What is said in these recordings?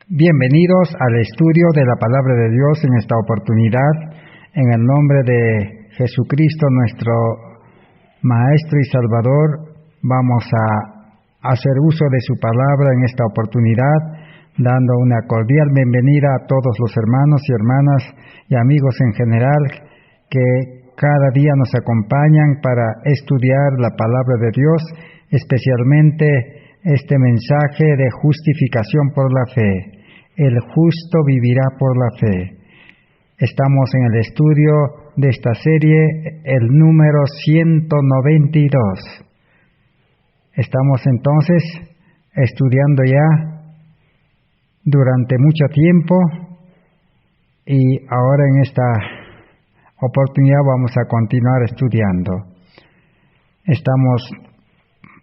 Bienvenidos al estudio de la Palabra de Dios en esta oportunidad, en el nombre de Jesucristo, nuestro Maestro y Salvador. Vamos a hacer uso de su palabra en esta oportunidad, dando una cordial bienvenida a todos los hermanos y hermanas y amigos en general que cada día nos acompañan para estudiar la Palabra de Dios, especialmente este mensaje de justificación por la fe. El justo vivirá por la fe. Estamos en el estudio de esta serie, el número 192. Estamos entonces estudiando ya durante mucho tiempo y ahora en esta oportunidad vamos a continuar estudiando. Estamos,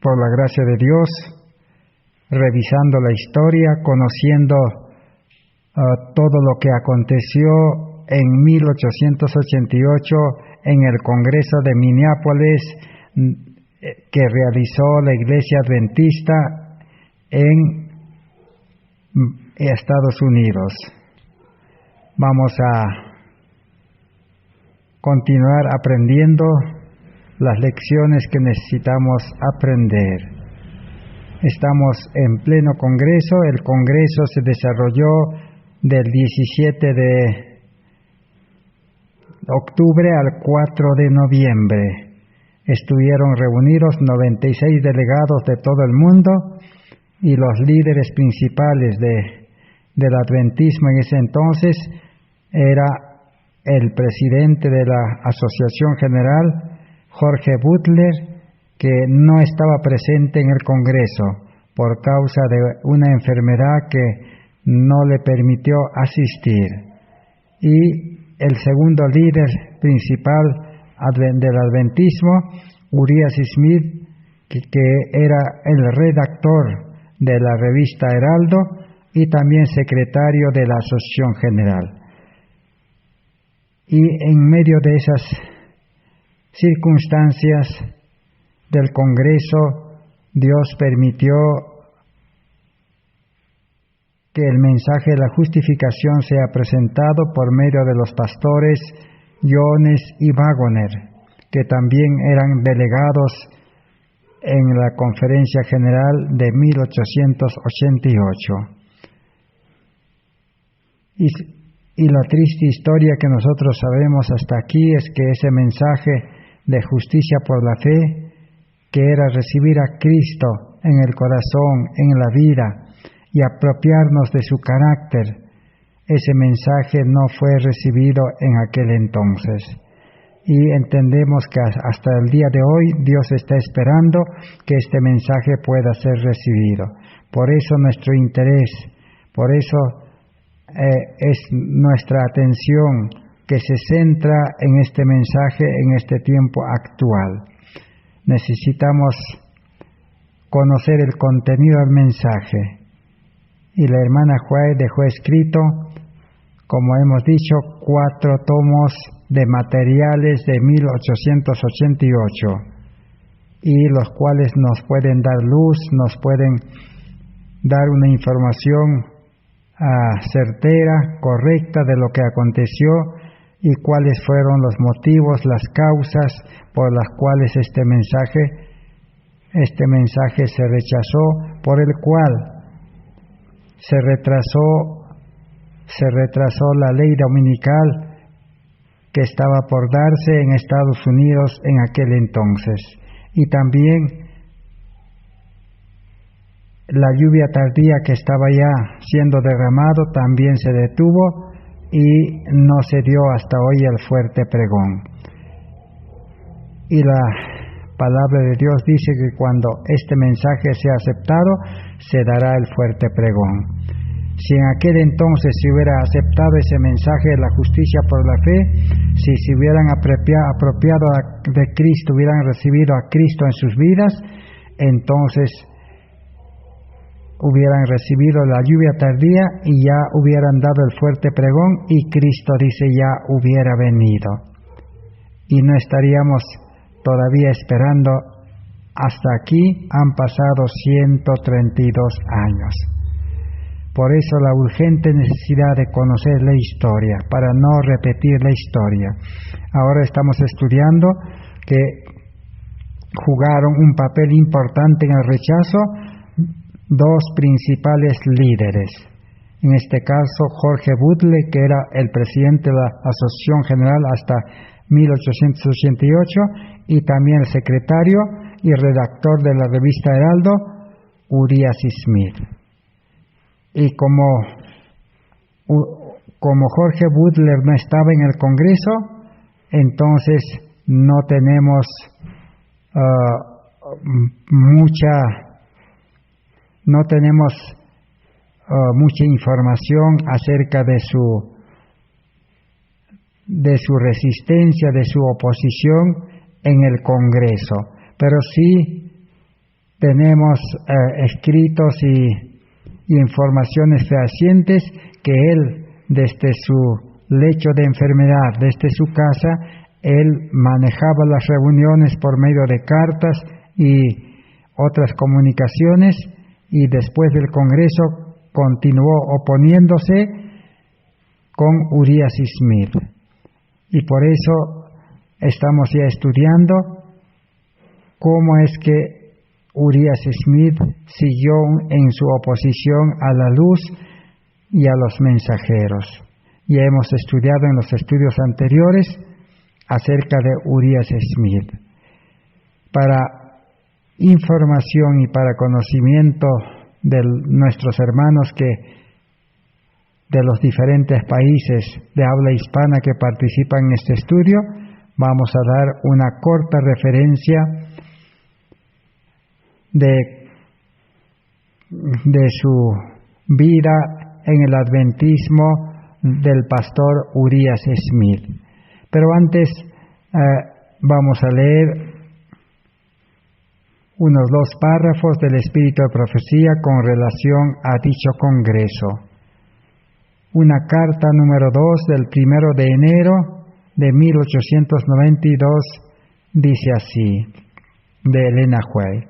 por la gracia de Dios, revisando la historia, conociendo todo lo que aconteció en 1888 en el Congreso de Minneapolis que realizó la Iglesia Adventista en Estados Unidos. Vamos a continuar aprendiendo las lecciones que necesitamos aprender. Estamos en pleno Congreso. El Congreso se desarrolló del 17 de octubre al 4 de noviembre. Estuvieron reunidos 96 delegados de todo el mundo y los líderes principales del adventismo en ese entonces era el presidente de la Asociación General, Jorge Butler, que no estaba presente en el Congreso por causa de una enfermedad que no le permitió asistir. Y el segundo líder principal del adventismo, Urias Smith, que era el redactor de la revista Heraldo y también secretario de la Asociación General. Y en medio de esas circunstancias del Congreso, Dios permitió que el mensaje de la justificación sea presentado por medio de los pastores Jones y Wagoner, que también eran delegados en la Conferencia General de 1888. Y la triste historia que nosotros sabemos hasta aquí es que ese mensaje de justicia por la fe, que era recibir a Cristo en el corazón, en la vida, y apropiarnos de su carácter, ese mensaje no fue recibido en aquel entonces. Y entendemos que hasta el día de hoy Dios está esperando que este mensaje pueda ser recibido. Por eso nuestro interés, por eso es nuestra atención que se centra en este mensaje en este tiempo actual. Necesitamos conocer el contenido del mensaje. Y la hermana Juárez dejó escrito, como hemos dicho, 4 tomos de materiales de 1888, y los cuales nos pueden dar luz, nos pueden dar una información certera, correcta de lo que aconteció y cuáles fueron los motivos, las causas por las cuales este mensaje se rechazó, por el cual se retrasó la ley dominical que estaba por darse en Estados Unidos en aquel entonces. Y también la lluvia tardía que estaba ya siendo derramado también se detuvo y no se dio hasta hoy el fuerte pregón. Y la palabra de Dios dice que cuando este mensaje sea aceptado, se dará el fuerte pregón. Si en aquel entonces se hubiera aceptado ese mensaje de la justicia por la fe, si se hubieran apropiado de Cristo, hubieran recibido a Cristo en sus vidas, entonces hubieran recibido la lluvia tardía y ya hubieran dado el fuerte pregón y Cristo dice ya hubiera venido. Y no estaríamos todavía esperando hasta aquí, han pasado 132 años. Por eso la urgente necesidad de conocer la historia, para no repetir la historia. Ahora estamos estudiando que jugaron un papel importante en el rechazo dos principales líderes. En este caso, Jorge Butler, que era el presidente de la Asociación General hasta 1888, y también el secretario y redactor de la revista Heraldo, Urias Smith. Y como Jorge Butler no estaba en el Congreso, entonces no tenemos mucha información acerca de su resistencia, de su oposición en el Congreso, pero sí tenemos escritos y informaciones fehacientes que él, desde su lecho de enfermedad, desde su casa, él manejaba las reuniones por medio de cartas y otras comunicaciones, y después del Congreso continuó oponiéndose con Urias Smith. Y por eso estamos ya estudiando cómo es que Urias Smith siguió en su oposición a la luz y a los mensajeros. Ya hemos estudiado en los estudios anteriores acerca de Urias Smith. Para información y para conocimiento de nuestros hermanos de los diferentes países de habla hispana que participan en este estudio, vamos a dar una corta referencia de su vida en el adventismo del pastor Urias Smith. Pero antes vamos a leer unos 2 párrafos del Espíritu de Profecía con relación a dicho congreso. Una carta número 2 del 1 de enero de 1892 dice así, de Elena White: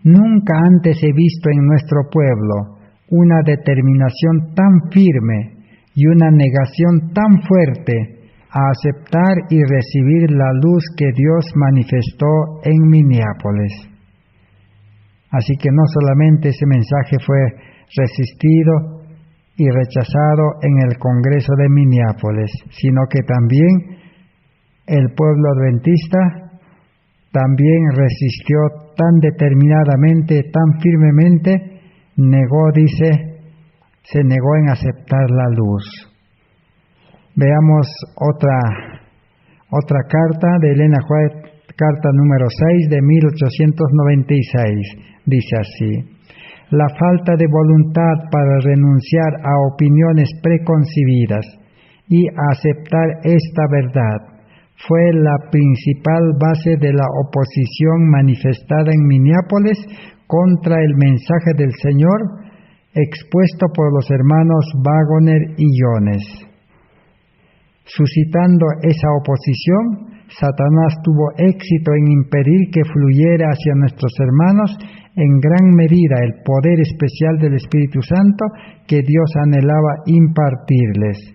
nunca antes he visto en nuestro pueblo una determinación tan firme y una negación tan fuerte a aceptar y recibir la luz que Dios manifestó en Minneapolis. Así que no solamente ese mensaje fue resistido y rechazado en el Congreso de Minneapolis, sino que también el pueblo adventista también resistió tan determinadamente, tan firmemente, se negó en aceptar la luz. Veamos otra carta de Elena White, carta número 6 de 1896. Dice así: la falta de voluntad para renunciar a opiniones preconcebidas y aceptar esta verdad fue la principal base de la oposición manifestada en Minneapolis contra el mensaje del Señor expuesto por los hermanos Waggoner y Jones. Suscitando esa oposición, Satanás tuvo éxito en impedir que fluyera hacia nuestros hermanos en gran medida el poder especial del Espíritu Santo que Dios anhelaba impartirles.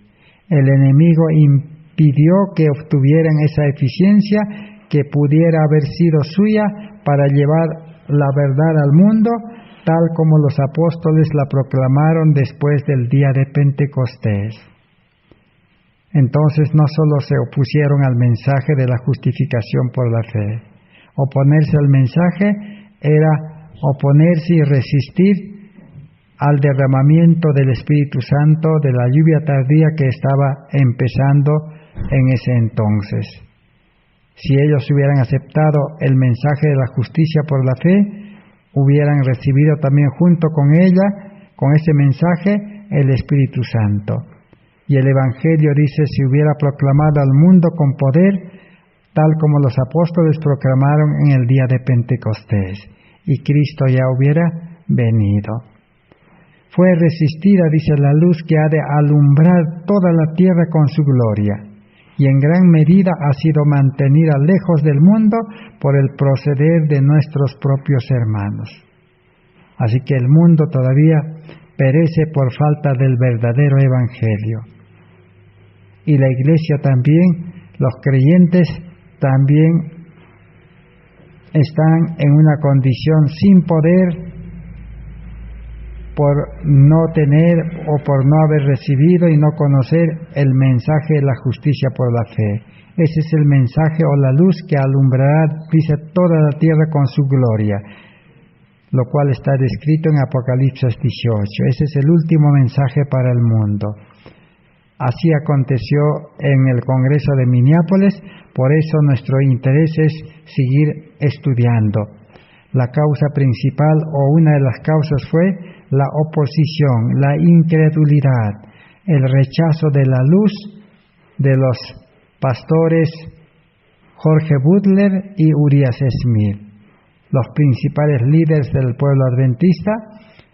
El enemigo impidió que obtuvieran esa eficiencia que pudiera haber sido suya para llevar la verdad al mundo, tal como los apóstoles la proclamaron después del día de Pentecostés. Entonces no solo se opusieron al mensaje de la justificación por la fe. Oponerse al mensaje era oponerse y resistir al derramamiento del Espíritu Santo, de la lluvia tardía que estaba empezando en ese entonces. Si ellos hubieran aceptado el mensaje de la justicia por la fe, hubieran recibido también junto con ese mensaje, el Espíritu Santo. Y el Evangelio dice, si hubiera proclamado al mundo con poder, tal como los apóstoles proclamaron en el día de Pentecostés, y Cristo ya hubiera venido. Fue resistida, dice, la luz que ha de alumbrar toda la tierra con su gloria, y en gran medida ha sido mantenida lejos del mundo por el proceder de nuestros propios hermanos. Así que el mundo todavía perece por falta del verdadero evangelio. Y la iglesia también, los creyentes también están en una condición sin poder por no tener o por no haber recibido y no conocer el mensaje de la justicia por la fe. Ese es el mensaje o la luz que alumbrará, dice, toda la tierra con su gloria, lo cual está descrito en Apocalipsis 18. Ese es el último mensaje para el mundo. Así aconteció en el Congreso de Minneapolis, por eso nuestro interés es seguir estudiando. La causa principal o una de las causas fue la oposición, la incredulidad, el rechazo de la luz de los pastores Jorge Butler y Urias Smith, los principales líderes del pueblo adventista,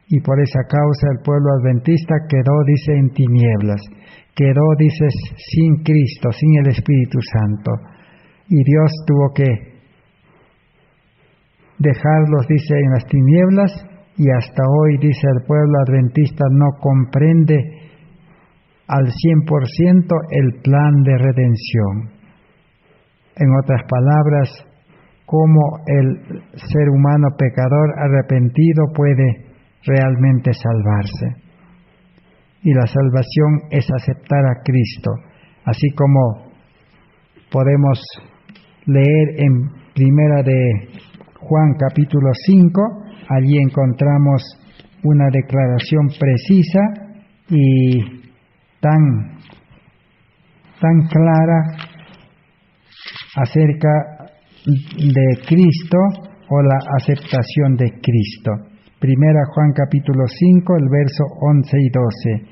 y por esa causa el pueblo adventista quedó, dice, en tinieblas, quedó, dice, sin Cristo, sin el Espíritu Santo, y Dios tuvo que dejarlos, dice, en las tinieblas, y hasta hoy, dice, el pueblo adventista no comprende al 100% el plan de redención. En otras palabras, cómo el ser humano pecador arrepentido puede realmente salvarse. Y la salvación es aceptar a Cristo, así como podemos leer en Primera de Juan capítulo 5, allí encontramos una declaración precisa y tan clara acerca de Cristo o la aceptación de Cristo. Primera Juan capítulo 5, el verso 11 y 12,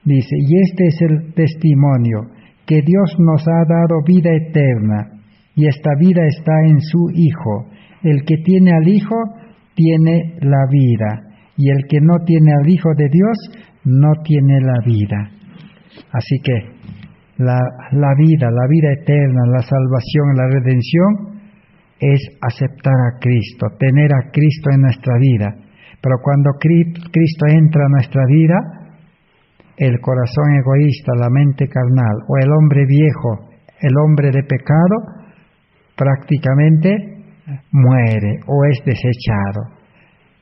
dice: y este es el testimonio, que Dios nos ha dado vida eterna, y esta vida está en su Hijo. El que tiene al Hijo tiene la vida, y el que no tiene al Hijo de Dios no tiene la vida. Así que la vida eterna, la salvación, la redención es aceptar a Cristo, tener a Cristo en nuestra vida. Pero cuando Cristo entra a nuestra vida, el corazón egoísta, la mente carnal o el hombre viejo, el hombre de pecado, prácticamente muere o es desechado,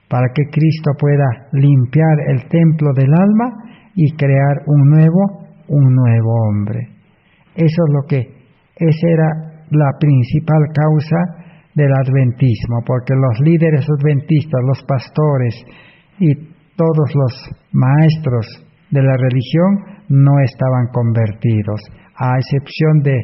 para que Cristo pueda limpiar el templo del alma y crear un nuevo hombre. Esa era la principal causa del adventismo, porque los líderes adventistas, los pastores y todos los maestros de la religión no estaban convertidos, a excepción de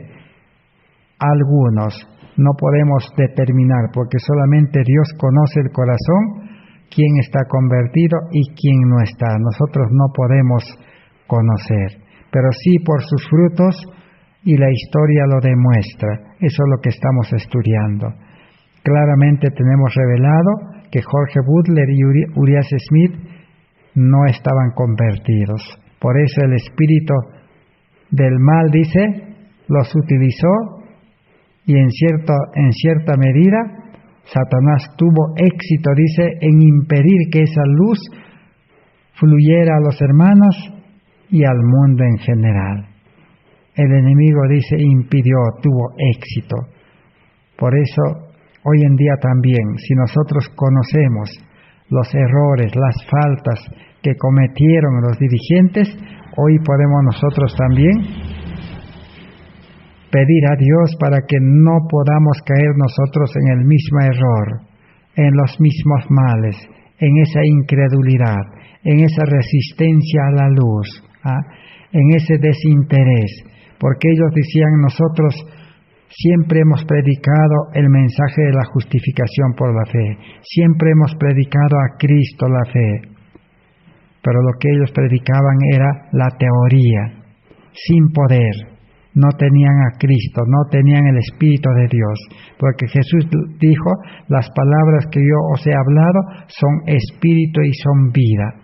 algunos. No podemos determinar, porque solamente Dios conoce el corazón, quién está convertido y quién no está. Nosotros no podemos conocer, pero sí por sus frutos, y la historia lo demuestra. Eso es lo que estamos estudiando. Claramente tenemos revelado que Jorge Butler y Urias Smith no estaban convertidos. Por eso el espíritu del mal, dice, los utilizó, y en cierta medida Satanás tuvo éxito, dice, en impedir que esa luz fluyera a los hermanos y al mundo en general. El enemigo, dice, impidió, tuvo éxito. Por eso, hoy en día también, si nosotros conocemos los errores, las faltas que cometieron los dirigentes, hoy podemos nosotros también pedir a Dios para que no podamos caer nosotros en el mismo error, en los mismos males, en esa incredulidad, en esa resistencia a la luz, en ese desinterés, porque ellos decían: nosotros siempre hemos predicado el mensaje de la justificación por la fe, siempre hemos predicado a Cristo la fe, pero lo que ellos predicaban era la teoría, sin poder. No tenían a Cristo, no tenían el Espíritu de Dios, porque Jesús dijo: las palabras que yo os he hablado son espíritu y son vida.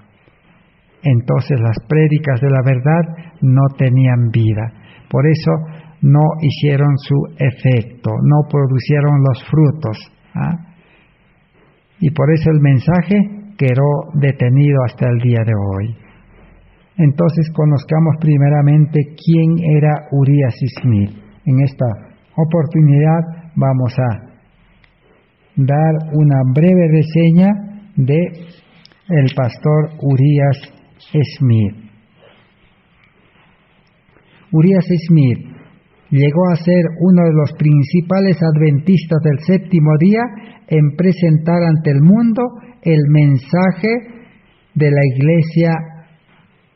Entonces las prédicas de la verdad no tenían vida, por eso no hicieron su efecto, no produjeron los frutos. Y por eso el mensaje quedó detenido hasta el día de hoy. Entonces conozcamos primeramente quién era Urias Smith. En esta oportunidad vamos a dar una breve reseña de el pastor Urias Smith. Urias Smith llegó a ser uno de los principales adventistas del séptimo día en presentar ante el mundo el mensaje de la iglesia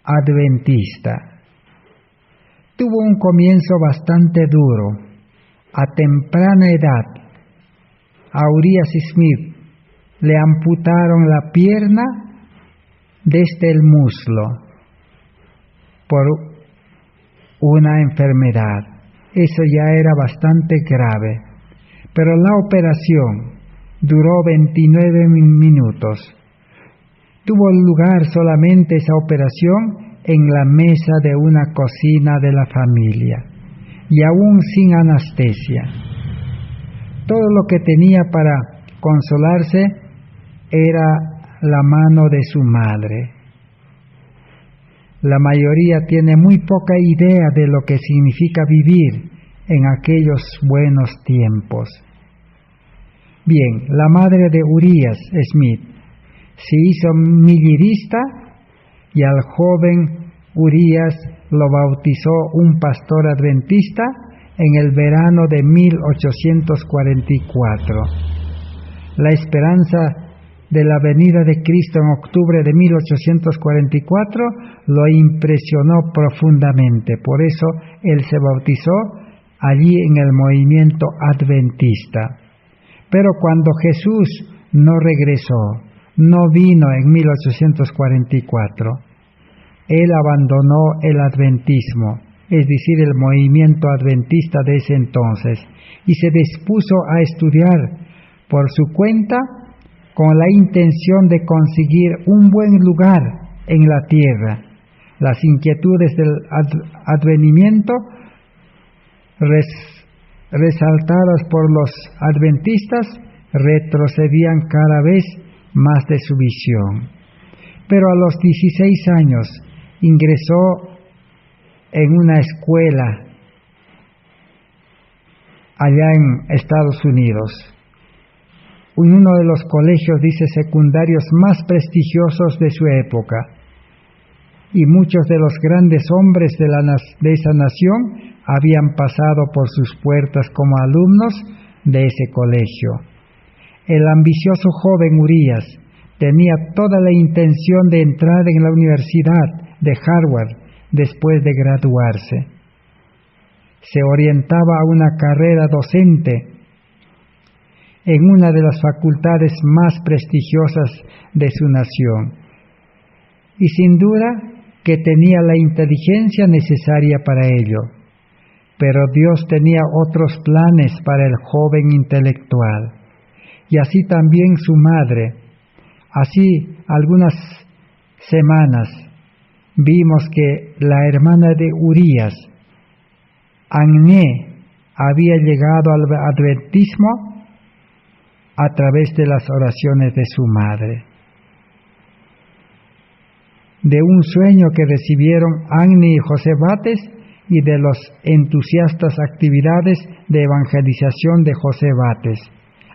adventista. Tuvo un comienzo bastante duro. A temprana edad, a Urias Smith le amputaron la pierna desde el muslo por una enfermedad. Eso ya era bastante grave, pero la operación duró 29 minutos. Tuvo lugar solamente esa operación en la mesa de una cocina de la familia, y aún sin anestesia. Todo lo que tenía para consolarse era la mano de su madre. La mayoría tiene muy poca idea de lo que significa vivir en aquellos buenos tiempos. Bien, la madre de Urias Smith se hizo millerista y al joven Urias lo bautizó un pastor adventista en el verano de 1844. La esperanza de la venida de Cristo en octubre de 1844 lo impresionó profundamente. Por eso él se bautizó allí en el movimiento adventista. Pero cuando Jesús no regresó, no vino en 1844, él abandonó el adventismo, es decir, el movimiento adventista de ese entonces, y se dispuso a estudiar por su cuenta con la intención de conseguir un buen lugar en la tierra. Las inquietudes del advenimiento resaltadas por los adventistas retrocedían cada vez más de su visión. Pero a los 16 años ingresó en una escuela allá en Estados Unidos, uno de los colegios, dice, secundarios más prestigiosos de su época, y muchos de los grandes hombres de esa nación habían pasado por sus puertas como alumnos de ese colegio. El ambicioso joven Urias tenía toda la intención de entrar en la Universidad de Harvard después de graduarse. Se orientaba a una carrera docente en una de las facultades más prestigiosas de su nación, y sin duda que tenía la inteligencia necesaria para ello. Pero Dios tenía otros planes para el joven intelectual, y así también su madre. Así, algunas semanas, vimos que la hermana de Urias, Agné, había llegado al adventismo a través de las oraciones de su madre. De un sueño que recibieron Agné y José Bates y de las entusiastas actividades de evangelización de José Bates,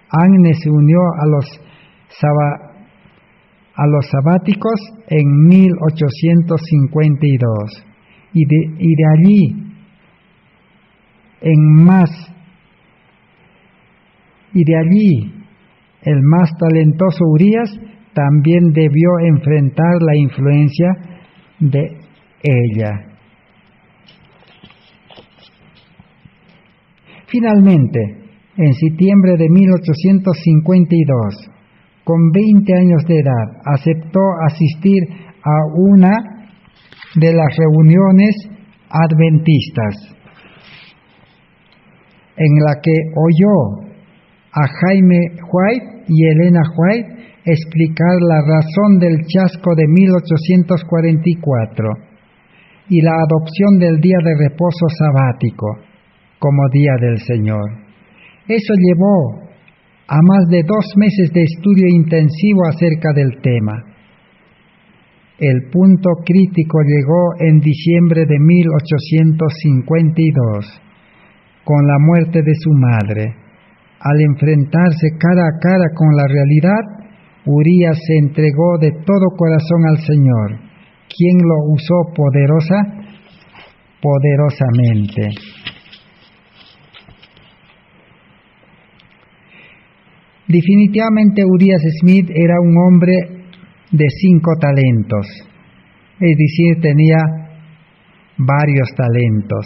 Agné se unió a los sabáticos en 1852 y de allí el más talentoso Urias también debió enfrentar la influencia de ella. Finalmente, en septiembre de 1852, con 20 años de edad, aceptó asistir a una de las reuniones adventistas, en la que oyó a Jaime White y Elena White explicar la razón del chasco de 1844 y la adopción del día de reposo sabático como día del Señor. Eso llevó a más de 2 meses de estudio intensivo acerca del tema. El punto crítico llegó en diciembre de 1852, con la muerte de su madre. Al enfrentarse cara a cara con la realidad, Urías se entregó de todo corazón al Señor, quien lo usó poderosamente. Definitivamente Urías Smith era un hombre de 5 talentos, es decir, tenía varios talentos.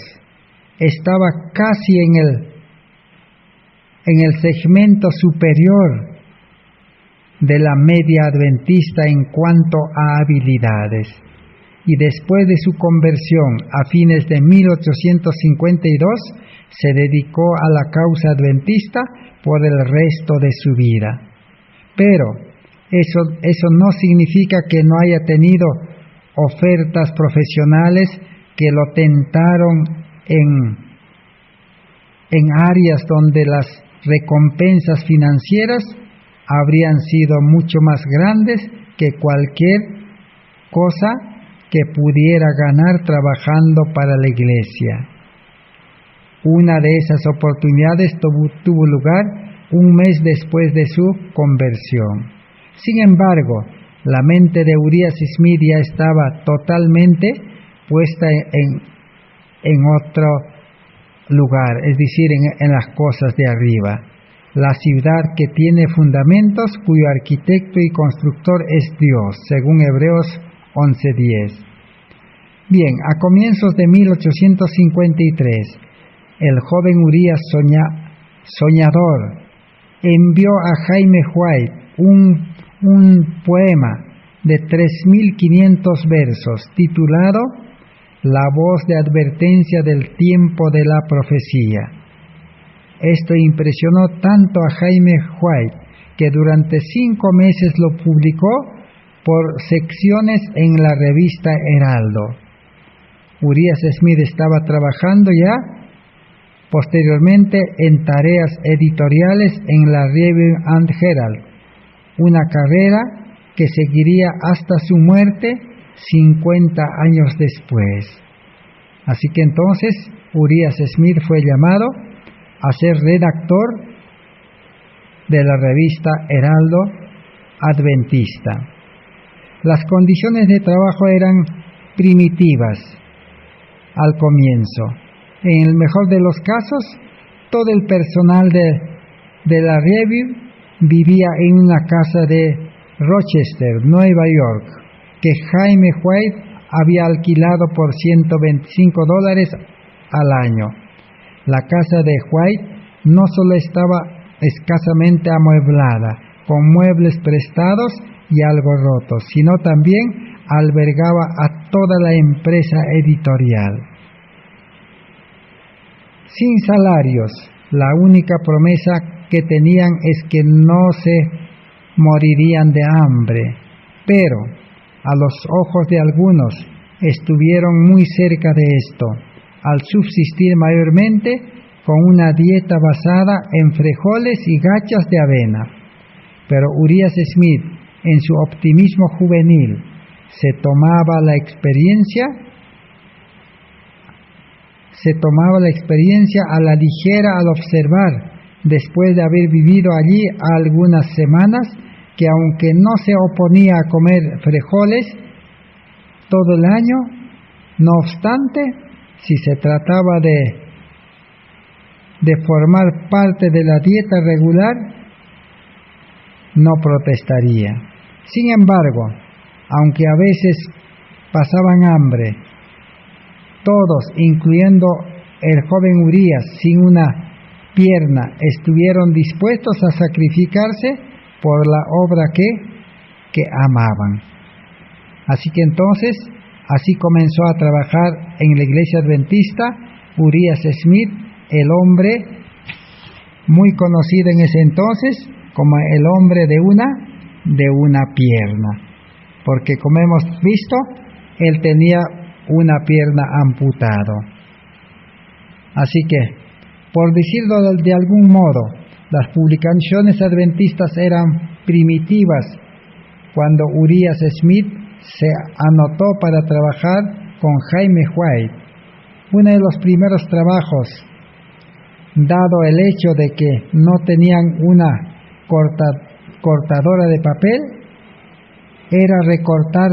Estaba casi en el segmento superior de la media adventista en cuanto a habilidades, y después de su conversión a fines de 1852 se dedicó a la causa adventista por el resto de su vida. Pero eso no significa que no haya tenido ofertas profesionales que lo tentaron en áreas donde las recompensas financieras habrían sido mucho más grandes que cualquier cosa que pudiera ganar trabajando para la iglesia. Una de esas oportunidades tuvo lugar un mes después de su conversión. Sin embargo, la mente de Urías Smith ya estaba totalmente puesta en otro lugar, es decir, en las cosas de arriba. La ciudad que tiene fundamentos, cuyo arquitecto y constructor es Dios, según Hebreos 11:10. Bien, a comienzos de 1853, el joven Urías soñador envió a Jaime White un poema de 3.500 versos titulado La voz de advertencia del tiempo de la profecía. Esto impresionó tanto a Jaime White que durante 5 meses lo publicó por secciones en la revista Heraldo. Urías Smith estaba trabajando ya posteriormente en tareas editoriales en la Review and Herald, una carrera que seguiría hasta su muerte 50 años después. Así que entonces Urías Smith fue llamado a ser redactor de la revista Heraldo Adventista. Las condiciones de trabajo eran primitivas al comienzo. En el mejor de los casos, todo el personal de la Review vivía en una casa de Rochester, Nueva York, que Jaime White había alquilado por $125 al año. La casa de White no solo estaba escasamente amueblada, con muebles prestados y algo rotos, sino también albergaba a toda la empresa editorial. Sin salarios, la única promesa que tenían es que no se morirían de hambre, pero a los ojos de algunos estuvieron muy cerca de esto, al subsistir mayormente con una dieta basada en frijoles y gachas de avena. Pero Urías Smith, en su optimismo juvenil, se tomaba la experiencia a la ligera al observar, después de haber vivido allí algunas semanas, que aunque no se oponía a comer frijoles todo el año, no obstante, si se trataba de formar parte de la dieta regular, no protestaría. Sin embargo, aunque a veces pasaban hambre, todos, incluyendo el joven Urías, sin una pierna, estuvieron dispuestos a sacrificarse por la obra que amaban. Así que entonces, así comenzó a trabajar en la iglesia adventista Urías Smith, el hombre muy conocido en ese entonces como el hombre de una pierna, porque como hemos visto, él tenía una pierna amputado. Así que, por decirlo de algún modo, Las publicaciones adventistas eran primitivas cuando Urias Smith se anotó para trabajar con Jaime White. Uno de los primeros trabajos, dado el hecho de que no tenían una cortadora de papel, era recortar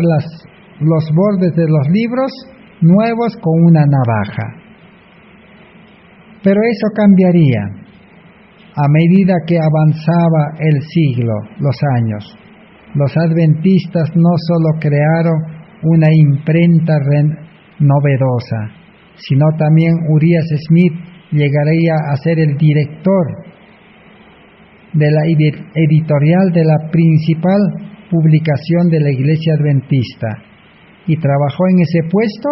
los bordes de los libros nuevos con una navaja. Pero eso cambiaría a medida que avanzaba el siglo, los años. Los adventistas no solo crearon una imprenta novedosa, sino también Urias Smith llegaría a ser el director de la editorial de la principal publicación de la Iglesia Adventista, y trabajó en ese puesto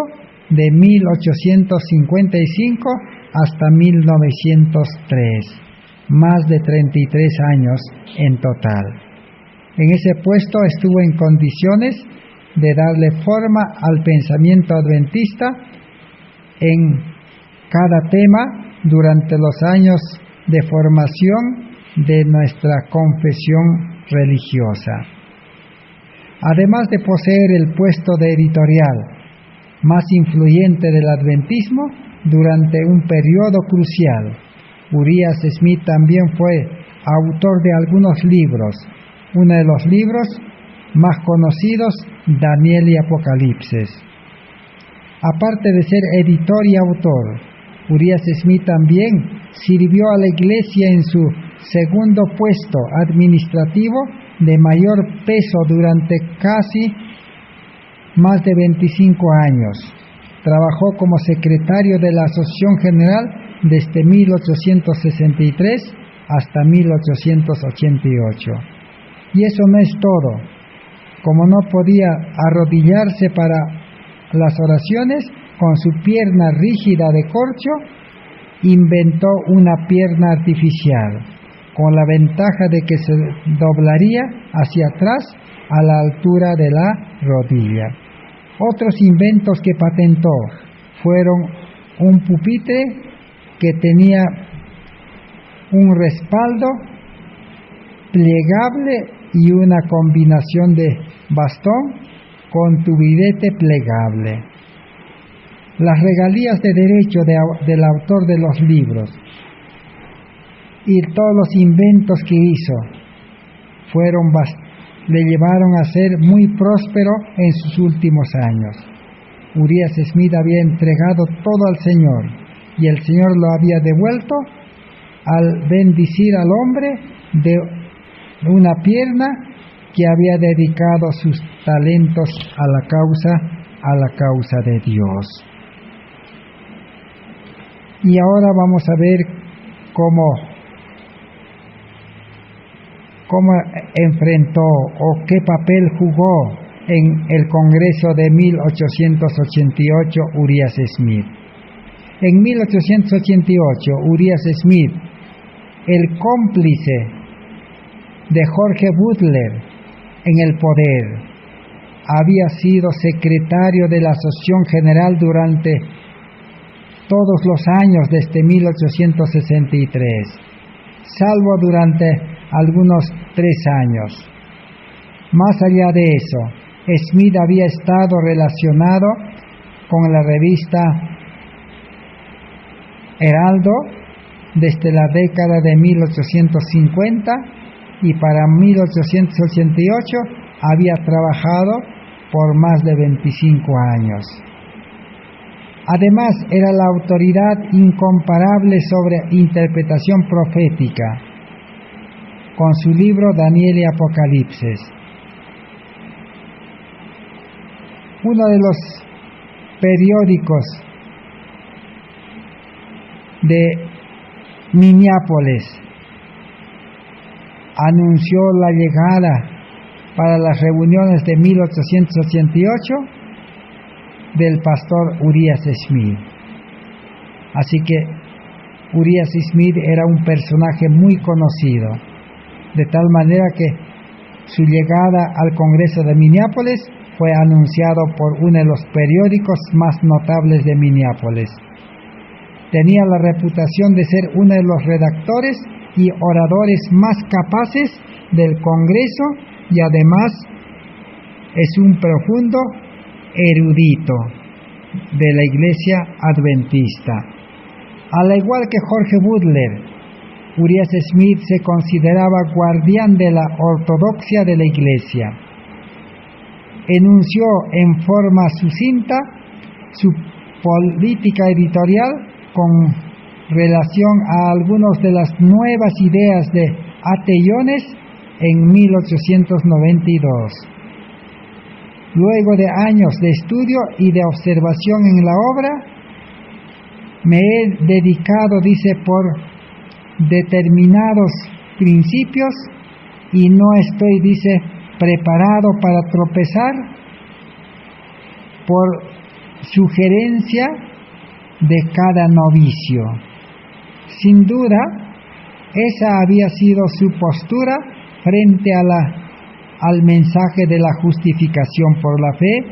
de 1855 hasta 1903, más de 33 años en total. En ese puesto estuvo en condiciones de darle forma al pensamiento adventista en cada tema durante los años de formación de nuestra confesión religiosa. Además de poseer el puesto de editorial más influyente del adventismo durante un periodo crucial, Urias Smith también fue autor de algunos libros. Uno de los libros más conocidos, Daniel y Apocalipsis. Aparte de ser editor y autor, Urias Smith también sirvió a la Iglesia en su segundo puesto administrativo de mayor peso durante casi más de 25 años. Trabajó como secretario de la Asociación General desde 1863 hasta 1888. Y eso no es todo. Como no podía arrodillarse para las oraciones con su pierna rígida de corcho, inventó una pierna artificial, con la ventaja de que se doblaría hacia atrás a la altura de la rodilla. Otros inventos que patentó fueron un pupitre que tenía un respaldo plegable y una combinación de bastón con tubirete plegable. Las regalías de derecho del autor de los libros y todos los inventos que hizo le llevaron a ser muy próspero en sus últimos años. Urias Smith había entregado todo al Señor y el Señor lo había devuelto al bendecir al hombre de una pierna que había dedicado sus talentos a la causa de Dios. Y ahora vamos a ver cómo enfrentó o qué papel jugó en el Congreso de 1888 Urias Smith. En 1888, Urias Smith, el cómplice de Jorge Butler en el poder, había sido secretario de la Asociación General durante todos los años desde 1863, salvo durante algunos 3 años. Más allá de eso, Smith había estado relacionado con la revista Heraldo desde la década de 1850 y para 1888 había trabajado por más de 25 años. Además, era la autoridad incomparable sobre interpretación profética, con su libro Daniel y Apocalipsis. Uno de los periódicos de Minneapolis anunció la llegada para las reuniones de 1888 del pastor Urias Smith. Así que Urias Smith era un personaje muy conocido, de tal manera que su llegada al Congreso de Minneapolis fue anunciado por uno de los periódicos más notables de Minneapolis. Tenía la reputación de ser uno de los redactores y oradores más capaces del Congreso y además es un profundo erudito de la Iglesia Adventista. Al igual que Jorge Butler, Urias Smith se consideraba guardián de la ortodoxia de la Iglesia. Enunció en forma sucinta su política editorial con relación a algunas de las nuevas ideas de Ateiones en 1892. Luego de años de estudio y de observación en la obra, me he dedicado, dice, por determinados principios y no estoy, dice, preparado para tropezar por sugerencia de cada novicio. Sin duda, esa había sido su postura frente al mensaje de la justificación por la fe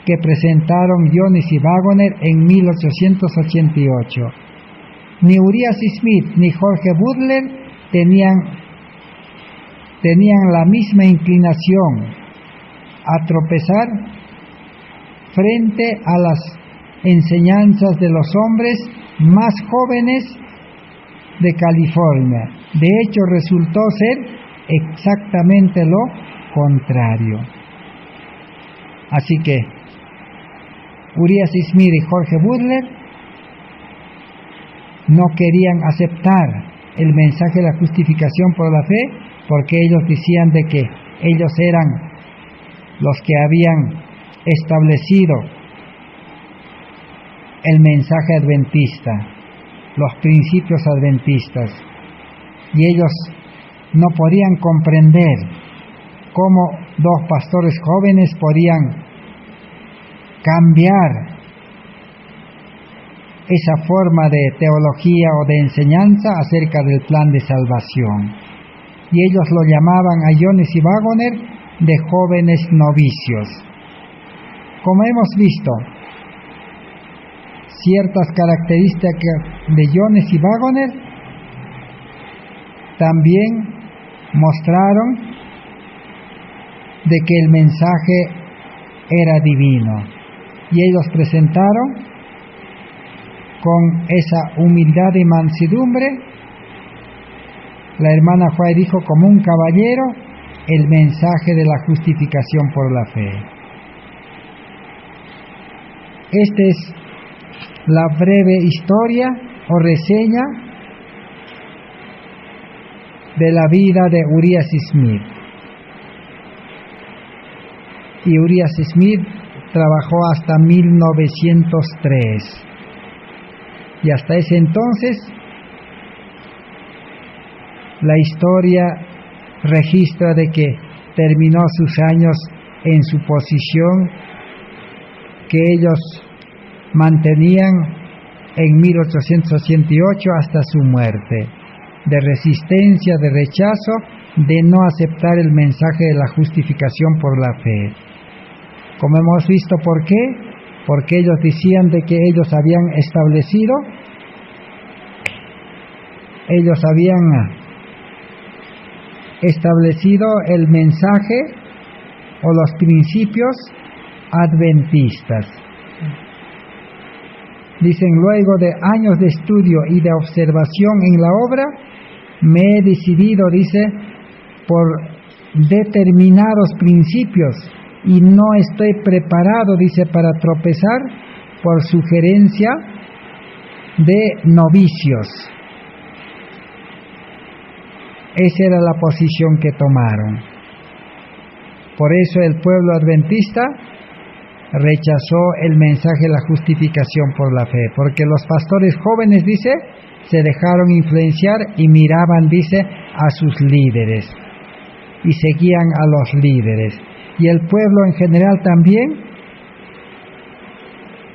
que presentaron Jones y Wagoner en 1888. Ni Urias Smith ni Jorge Butler tenían la misma inclinación a tropezar frente a las enseñanzas de los hombres más jóvenes de California. De hecho, resultó ser exactamente lo contrario. Así que Urias Smith y Jorge Butler no querían aceptar el mensaje de la justificación por la fe porque ellos decían de que ellos eran los que habían establecido el mensaje adventista, los principios adventistas, y ellos no podían comprender cómo dos pastores jóvenes podían cambiar esa forma de teología o de enseñanza acerca del plan de salvación. Y ellos lo llamaban a Jones y Wagoner de jóvenes novicios. Como hemos visto, ciertas características de Jones y Wagoner también mostraron de que el mensaje era divino, y ellos presentaron con esa humildad y mansedumbre, la hermana White dijo, como un caballero, el mensaje de la justificación por la fe. Esta es la breve historia o reseña de la vida de Urias Smith. Y Urias Smith trabajó hasta 1903. Y hasta ese entonces, la historia registra de que terminó sus años en su posición que ellos mantenían en 1888 hasta su muerte, de resistencia, de rechazo, de no aceptar el mensaje de la justificación por la fe. Como hemos visto, ¿por qué? Porque ellos decían de que ellos habían establecido el mensaje o los principios adventistas. Dicen, luego de años de estudio y de observación en la obra, me he decidido, dice, por determinados principios y no estoy preparado, dice, para tropezar por sugerencia de novicios. Esa era la posición que tomaron. Por eso el pueblo adventista rechazó el mensaje de la justificación por la fe, porque los pastores jóvenes, dice, se dejaron influenciar y miraban, dice, a sus líderes y seguían a los líderes. Y el pueblo en general también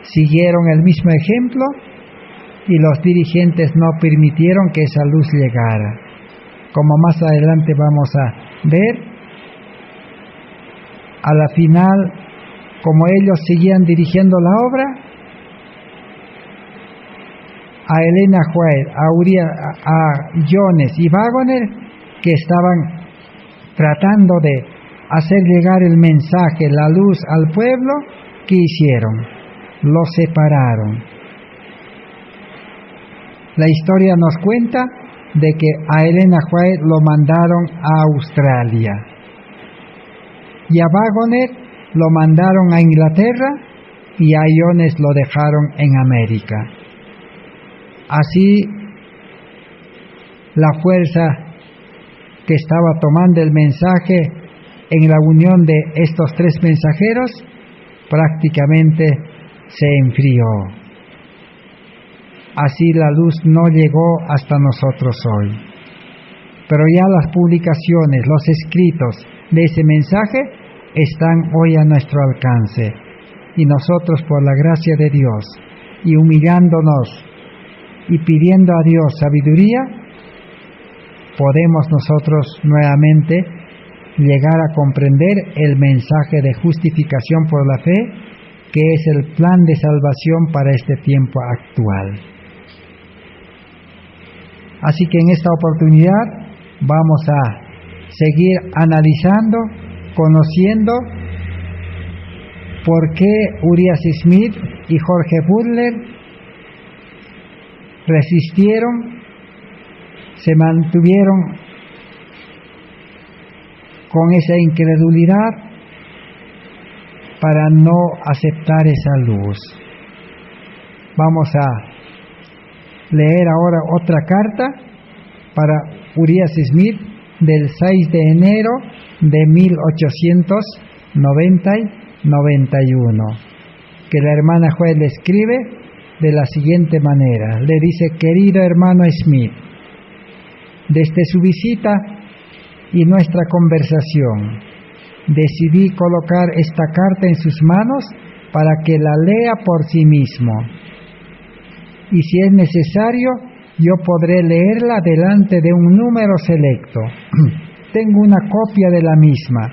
siguieron el mismo ejemplo y los dirigentes no permitieron que esa luz llegara. Como más adelante vamos a ver, a la final, como ellos seguían dirigiendo la obra, a Elena White, a Jones y Waggoner, que estaban tratando de hacer llegar el mensaje, la luz al pueblo. ¿Qué hicieron? Lo separaron. La historia nos cuenta de que a Elena White lo mandaron a Australia y a Waggoner lo mandaron a Inglaterra y a Jones lo dejaron en América. Así, la fuerza que estaba tomando el mensaje en la unión de estos tres mensajeros prácticamente se enfrió. Así la luz no llegó hasta nosotros hoy. Pero ya las publicaciones, los escritos de ese mensaje están hoy a nuestro alcance. Y nosotros, por la gracia de Dios, y humillándonos y pidiendo a Dios sabiduría, podemos nosotros nuevamente llegar a comprender el mensaje de justificación por la fe, que es el plan de salvación para este tiempo actual. Así que en esta oportunidad vamos a seguir analizando, conociendo por qué Urias Smith y Jorge Butler resistieron, se mantuvieron con esa incredulidad para no aceptar esa luz. Vamos a leer ahora otra carta para Urias Smith del 6 de enero de 1891, que la hermana Juez le escribe de la siguiente manera. Le dice: querido hermano Smith, desde su visita y nuestra conversación, decidí colocar esta carta en sus manos para que la lea por sí mismo. Y si es necesario, yo podré leerla delante de un número selecto. Tengo una copia de la misma.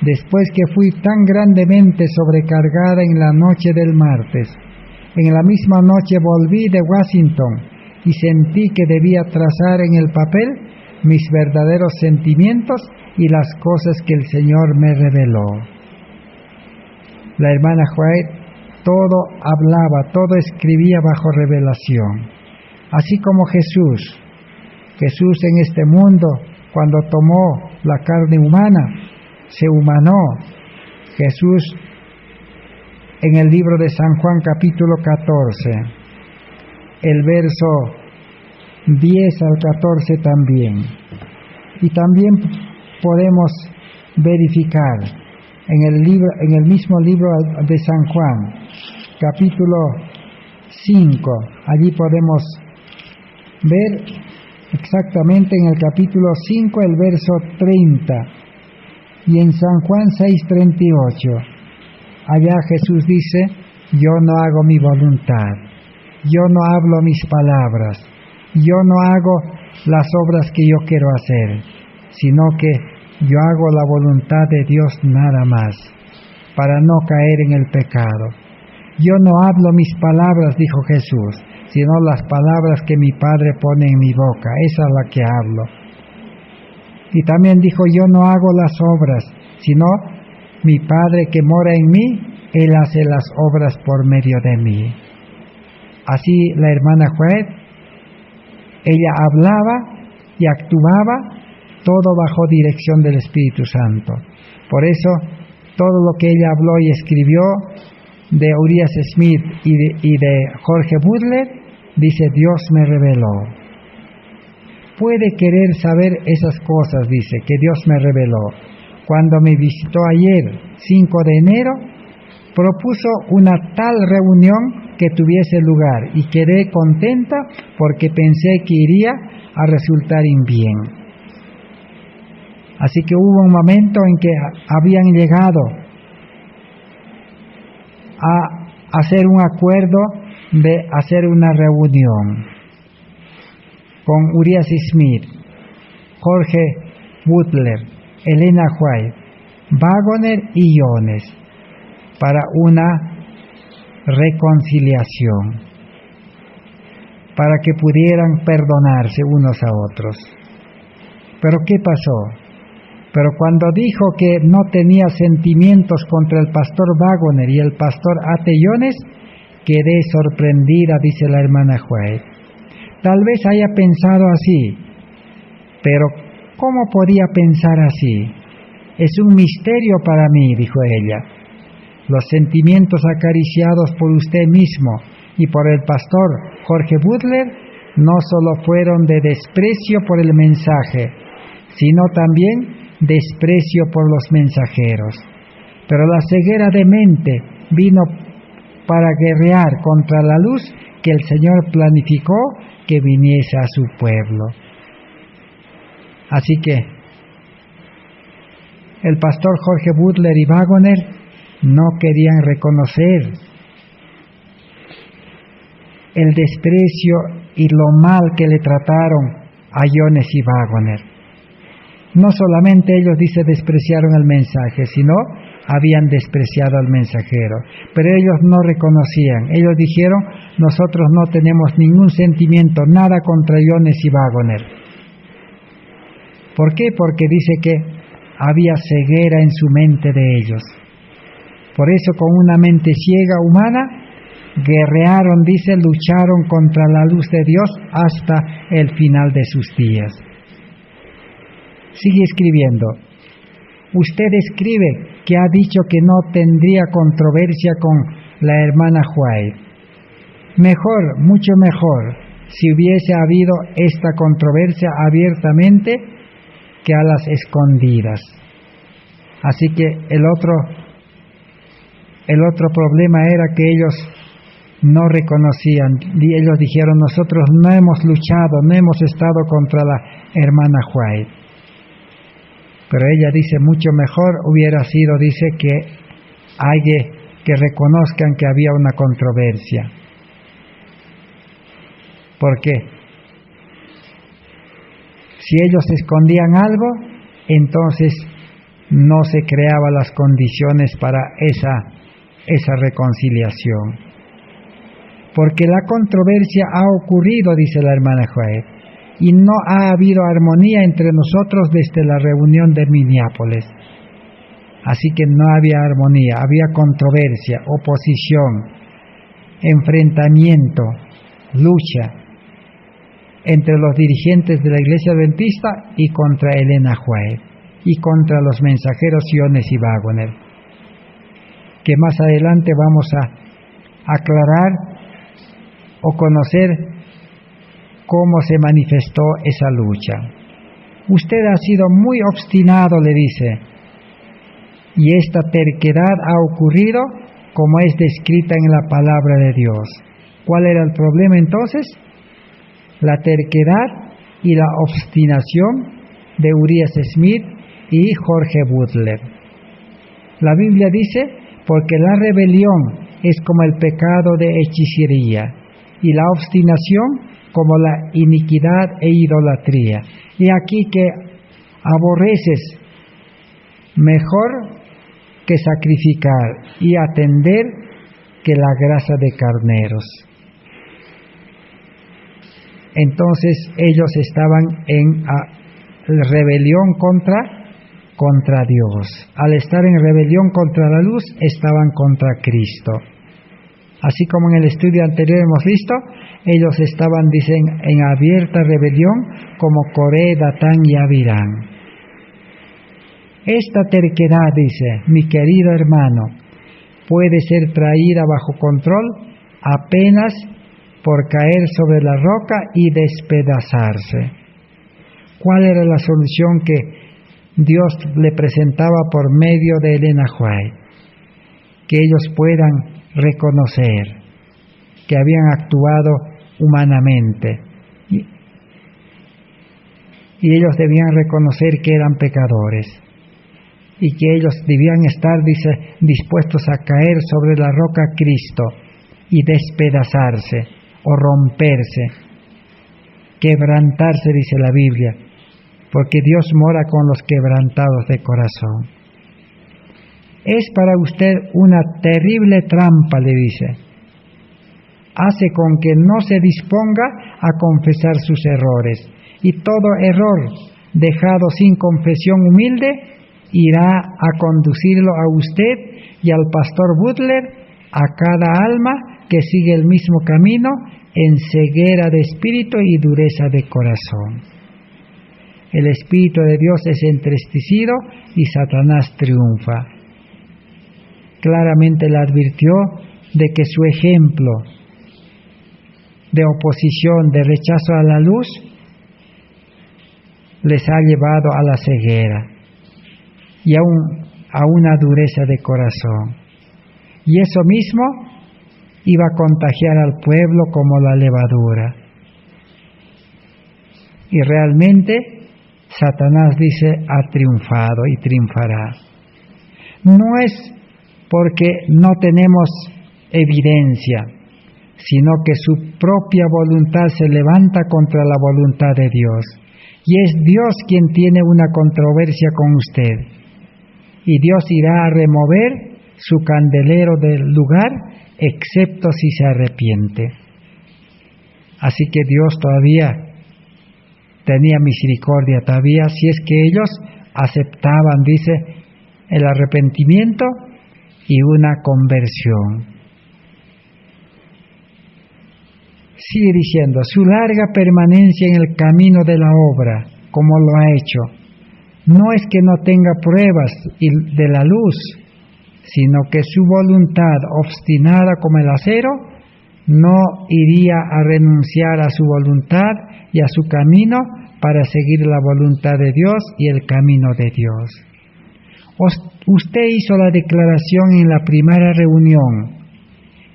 Después que fui tan grandemente sobrecargada en la noche del martes, en la misma noche volví de Washington y sentí que debía trazar en el papel mis verdaderos sentimientos y las cosas que el Señor me reveló. La hermana White todo hablaba, todo escribía bajo revelación. Así como Jesús en este mundo, cuando tomó la carne humana, se humanó. Jesús en el libro de San Juan capítulo 14, el verso 10 al 14 también. Y también podemos verificar en el mismo libro de San Juan, capítulo 5, allí podemos ver exactamente en el capítulo 5 el verso 30, y en San Juan 6:38, allá Jesús dice: yo no hago mi voluntad, yo no hablo mis palabras, yo no hago las obras que yo quiero hacer, sino que yo hago la voluntad de Dios nada más, para no caer en el pecado. Yo no hablo mis palabras, dijo Jesús, sino las palabras que mi Padre pone en mi boca, esa es la que hablo. Y también dijo: yo no hago las obras, sino mi Padre que mora en mí, Él hace las obras por medio de mí. Así la hermana Juez, ella hablaba y actuaba todo bajo dirección del Espíritu Santo. Por eso, todo lo que ella habló y escribió de Urias Smith y de Jorge Butler, dice: Dios me reveló. Puede querer saber esas cosas, dice, que Dios me reveló. Cuando me visitó ayer, 5 de enero, propuso una tal reunión que tuviese lugar y quedé contenta porque pensé que iría a resultar en bien. Así que hubo un momento en que habían llegado a hacer un acuerdo de hacer una reunión con Urias Smith, Jorge Butler, Elena White, Waggoner y Jones para una reconciliación. para que pudieran perdonarse unos a otros. Pero ¿qué pasó? Pero cuando dijo que no tenía sentimientos contra el pastor Wagoner y el pastor Atellones, quedé sorprendida, dice la hermana White. Tal vez haya pensado así, pero ¿cómo podía pensar así? Es un misterio para mí, dijo ella. Los sentimientos acariciados por usted mismo y por el pastor Jorge Butler no solo fueron de desprecio por el mensaje, sino también desprecio por los mensajeros. Pero la ceguera de mente vino para guerrear contra la luz que el Señor planificó que viniese a su pueblo. Así que el pastor Jorge Butler y Wagoner no querían reconocer el desprecio y lo mal que le trataron a Jones y Wagoner. No solamente ellos, dice, despreciaron el mensaje, sino habían despreciado al mensajero. Pero ellos no reconocían. Ellos dijeron, nosotros no tenemos ningún sentimiento, nada contra Jones y Wagoner. ¿Por qué? Porque dice que había ceguera en su mente de ellos. Por eso, con una mente ciega humana, guerrearon, dice, lucharon contra la luz de Dios hasta el final de sus días. Sigue escribiendo. Usted escribe que ha dicho que no tendría controversia con la hermana White. Mejor, mucho mejor, si hubiese habido esta controversia abiertamente que a las escondidas. Así que el otro problema era que ellos no reconocían, y ellos dijeron, nosotros no hemos luchado, no hemos estado contra la hermana White. Pero ella dice, mucho mejor hubiera sido, dice, que reconozcan que había una controversia. ¿Por qué? Si ellos escondían algo, entonces no se creaban las condiciones para esa reconciliación. Porque la controversia ha ocurrido, dice la hermana White, y no ha habido armonía entre nosotros desde la reunión de Minneapolis. Así que no había armonía, había controversia, oposición, enfrentamiento, lucha entre los dirigentes de la Iglesia Adventista y contra Elena White y contra los mensajeros Jones y Wagoner, que más adelante vamos a aclarar o conocer cómo se manifestó esa lucha. Usted ha sido muy obstinado, le dice, y esta terquedad ha ocurrido como es descrita en la palabra de Dios. ¿Cuál era el problema entonces? La terquedad y la obstinación de Urias Smith y Jorge Butler. La Biblia dice, porque la rebelión es como el pecado de hechicería y la obstinación como la iniquidad e idolatría. Y aquí que aborreces mejor que sacrificar y atender que la grasa de carneros. Entonces ellos estaban en rebelión contra Dios. Al estar en rebelión contra la luz, estaban contra Cristo. Así como en el estudio anterior hemos visto, ellos estaban, dicen, en abierta rebelión como Coré, Datán y Abirán. Esta terquedad, dice, mi querido hermano, puede ser traída bajo control apenas por caer sobre la roca y despedazarse. ¿Cuál era la solución que Dios le presentaba por medio de Elena White? Que ellos puedan reconocer que habían actuado humanamente y ellos debían reconocer que eran pecadores y que ellos debían estar, dice, dispuestos a caer sobre la roca Cristo y despedazarse o romperse, quebrantarse, dice la Biblia, porque Dios mora con los quebrantados de corazón. Es para usted una terrible trampa, le dice, hace con que no se disponga a confesar sus errores. Y todo error dejado sin confesión humilde irá a conducirlo a usted y al pastor Butler, a cada alma que sigue el mismo camino, en ceguera de espíritu y dureza de corazón. El Espíritu de Dios es entristecido y Satanás triunfa. Claramente le advirtió de que su ejemplo de oposición, de rechazo a la luz, les ha llevado a la ceguera y a una dureza de corazón. Y eso mismo iba a contagiar al pueblo como la levadura. Y realmente Satanás dice, ha triunfado y triunfará. No es porque no tenemos evidencia, sino que su propia voluntad se levanta contra la voluntad de Dios. Y es Dios quien tiene una controversia con usted. Y Dios irá a remover su candelero del lugar, excepto si se arrepiente. Así que Dios todavía tenía misericordia, todavía si es que ellos aceptaban, dice, el arrepentimiento y una conversión. Sigue diciendo, su larga permanencia en el camino de la obra, como lo ha hecho, no es que no tenga pruebas de la luz, sino que su voluntad, obstinada como el acero, no iría a renunciar a su voluntad y a su camino para seguir la voluntad de Dios y el camino de Dios. Usted hizo la declaración en la primera reunión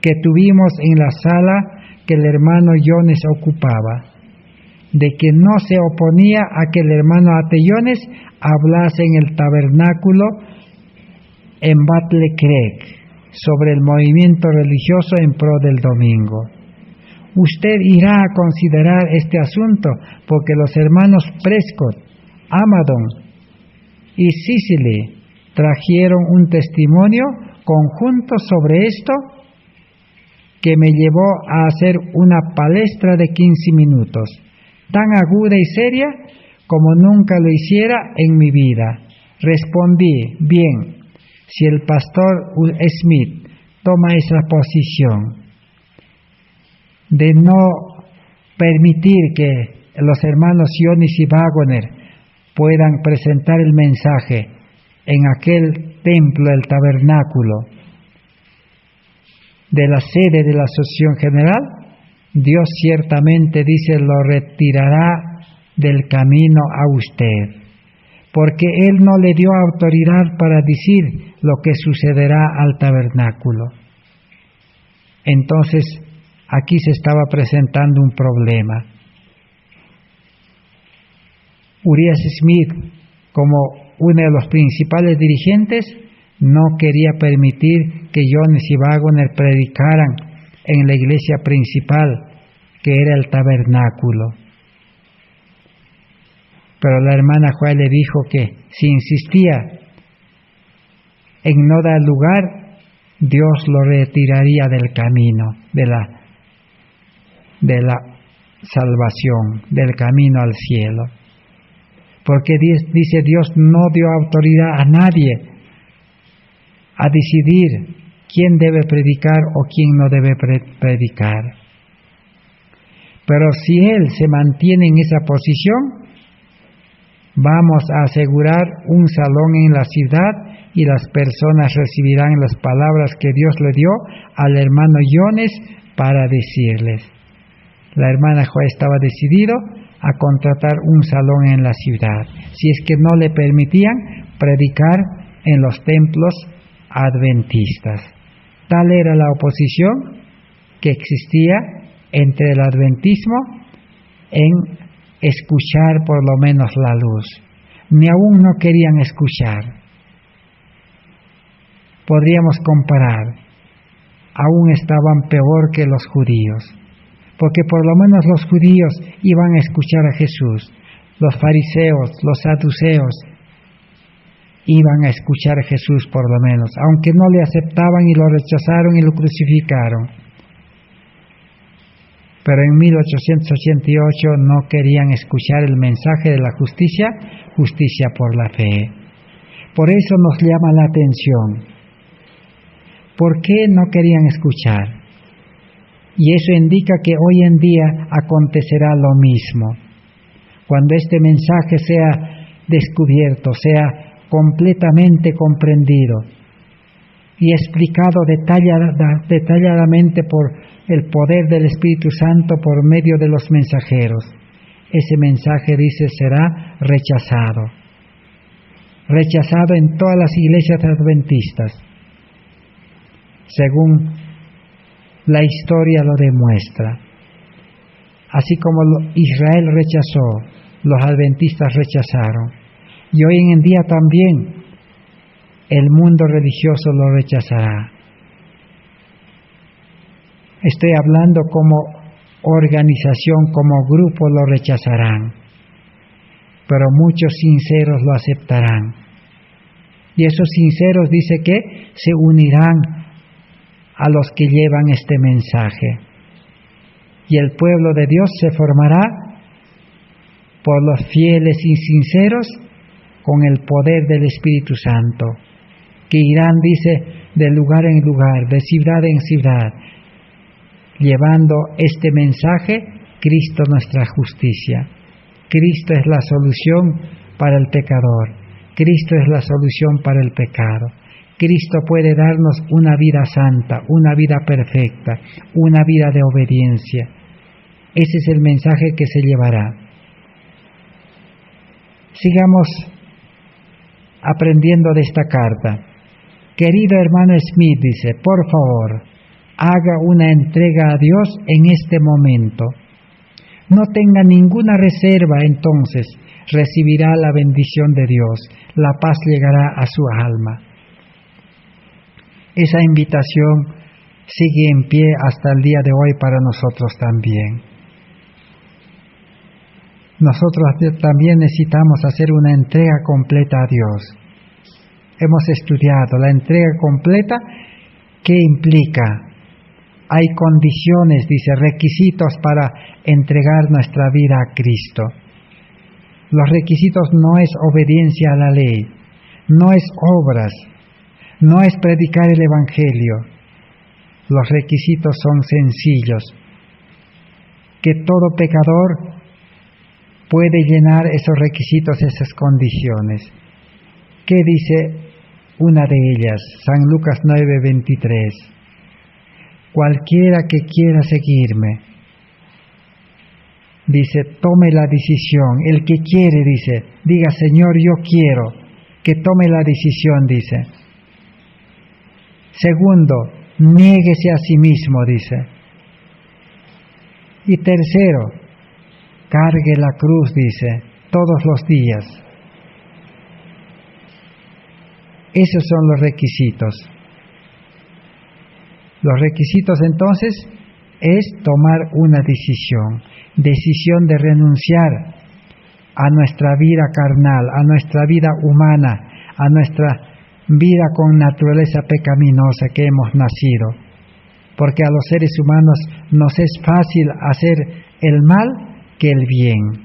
que tuvimos en la sala que el hermano Jones ocupaba, de que no se oponía a que el hermano Atellones hablase en el tabernáculo en Battle Creek sobre el movimiento religioso en pro del domingo. Usted irá a considerar este asunto porque los hermanos Prescott, Amadon y Cicely trajeron un testimonio conjunto sobre esto que me llevó a hacer una palestra de 15 minutos, tan aguda y seria como nunca lo hiciera en mi vida. Respondí, bien, si el pastor Smith toma esa posición de no permitir que los hermanos Jones y Waggoner puedan presentar el mensaje en aquel templo, el tabernáculo de la sede de la Asociación General, Dios ciertamente, dice, lo retirará del camino a usted, porque Él no le dio autoridad para decir lo que sucederá al tabernáculo. Entonces, aquí se estaba presentando un problema. Urias Smith, como uno de los principales dirigentes, no quería permitir que Jones y Waggoner predicaran en la iglesia principal, que era el tabernáculo. Pero la hermana Joa le dijo que si insistía en no dar lugar, Dios lo retiraría del camino de la salvación, del camino al cielo. Porque dice Dios no dio autoridad a nadie a decidir quién debe predicar o quién no debe predicar. Pero si Él se mantiene en esa posición, vamos a asegurar un salón en la ciudad y las personas recibirán las palabras que Dios le dio al hermano Jones para decirles. La hermana Joa estaba decidido a contratar un salón en la ciudad, si es que no le permitían predicar en los templos adventistas. Tal era la oposición que existía entre el adventismo en escuchar por lo menos la luz. Ni aún no querían escuchar. Podríamos comparar, aún estaban peor que los judíos, porque por lo menos los judíos iban a escuchar a Jesús, los fariseos, los saduceos iban a escuchar a Jesús por lo menos, aunque no le aceptaban y lo rechazaron y lo crucificaron. Pero en 1888 no querían escuchar el mensaje de la justicia, justicia por la fe. Por eso nos llama la atención. ¿Por qué no querían escuchar? Y eso indica que hoy en día acontecerá lo mismo. Cuando este mensaje sea descubierto, sea completamente comprendido y explicado detalladamente por el poder del Espíritu Santo por medio de los mensajeros, ese mensaje, dice, será rechazado. Rechazado en todas las iglesias adventistas, según la historia lo demuestra. Así como Israel rechazó, los adventistas rechazaron. Y hoy en día también el mundo religioso lo rechazará. Estoy hablando como organización, como grupo lo rechazarán, pero muchos sinceros lo aceptarán. Y esos sinceros dice que se unirán a los que llevan este mensaje. Y el pueblo de Dios se formará por los fieles y sinceros con el poder del Espíritu Santo, que irán, dice, de lugar en lugar, de ciudad en ciudad, llevando este mensaje: Cristo nuestra justicia. Cristo es la solución para el pecador. Cristo es la solución para el pecado. Cristo puede darnos una vida santa, una vida perfecta, una vida de obediencia. Ese es el mensaje que se llevará. Sigamos aprendiendo de esta carta. Querido hermano Smith, dice, por favor, haga una entrega a Dios en este momento. No tenga ninguna reserva, entonces recibirá la bendición de Dios. La paz llegará a su alma. Esa invitación sigue en pie hasta el día de hoy para nosotros también. Nosotros también necesitamos hacer una entrega completa a Dios. Hemos estudiado la entrega completa. ¿Qué implica? Hay condiciones, dice, requisitos para entregar nuestra vida a Cristo. Los requisitos no es obediencia a la ley, no es obras, no es predicar el Evangelio. Los requisitos son sencillos, que todo pecador puede llenar esos requisitos, esas condiciones. ¿Qué dice una de ellas? San Lucas 9:23. Cualquiera que quiera seguirme, dice, tome la decisión. El que quiere, dice, diga, Señor, yo quiero, que tome la decisión, dice. Segundo, niéguese a sí mismo, dice. Y tercero, cargue la cruz, dice, todos los días. Esos son los requisitos. Los requisitos entonces es tomar una decisión de renunciar a nuestra vida carnal, a nuestra vida humana, a nuestra vida con naturaleza pecaminosa que hemos nacido. Porque a los seres humanos nos es fácil hacer el mal que el bien,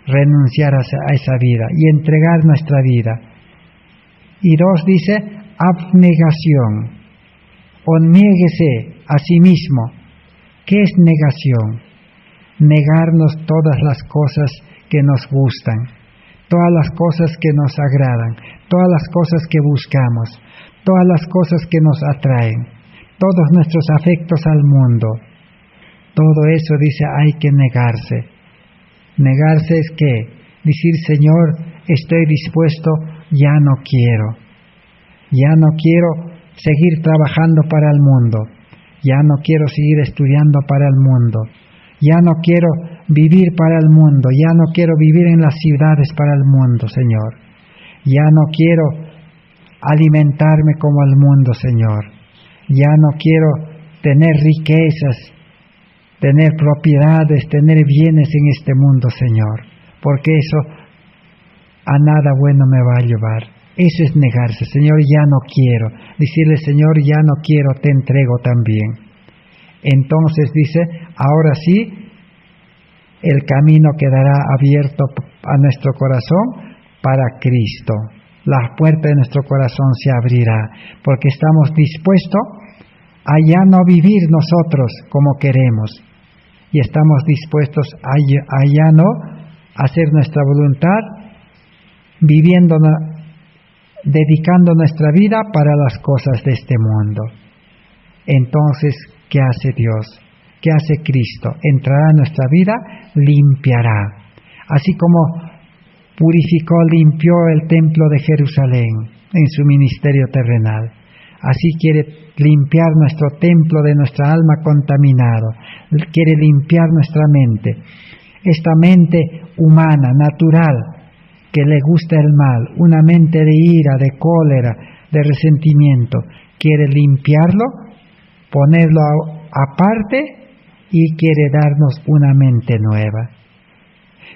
renunciar a esa vida y entregar nuestra vida. Y dos, dice, abnegación. O niéguese a sí mismo. ¿Qué es negación? Negarnos todas las cosas que nos gustan, todas las cosas que nos agradan, todas las cosas que buscamos, todas las cosas que nos atraen, todos nuestros afectos al mundo. Todo eso, dice, hay que negarse. Negarse es ¿qué? Decir, Señor, estoy dispuesto, ya no quiero seguir trabajando para el mundo, ya no quiero seguir estudiando para el mundo, ya no quiero vivir para el mundo, ya no quiero vivir en las ciudades para el mundo, Señor, ya no quiero alimentarme como el mundo, Señor, ya no quiero tener riquezas, tener propiedades, tener bienes en este mundo, Señor, porque eso a nada bueno me va a llevar. Eso es negarse. Señor, ya no quiero. Decirle, Señor, ya no quiero, te entrego también. Entonces dice, ahora sí, el camino quedará abierto a nuestro corazón para Cristo. La puerta de nuestro corazón se abrirá, porque estamos dispuestos a ya no vivir nosotros como queremos, y estamos dispuestos a ya no hacer nuestra voluntad, dedicando nuestra vida para las cosas de este mundo. Entonces, ¿qué hace Dios? ¿Qué hace Cristo? Entrará en nuestra vida, limpiará. Así como limpió el templo de Jerusalén en su ministerio terrenal. Así quiere limpiar nuestro templo de nuestra alma contaminado. Quiere limpiar nuestra mente. Esta mente humana, natural, que le gusta el mal, una mente de ira, de cólera, de resentimiento, quiere limpiarlo, ponerlo aparte y quiere darnos una mente nueva.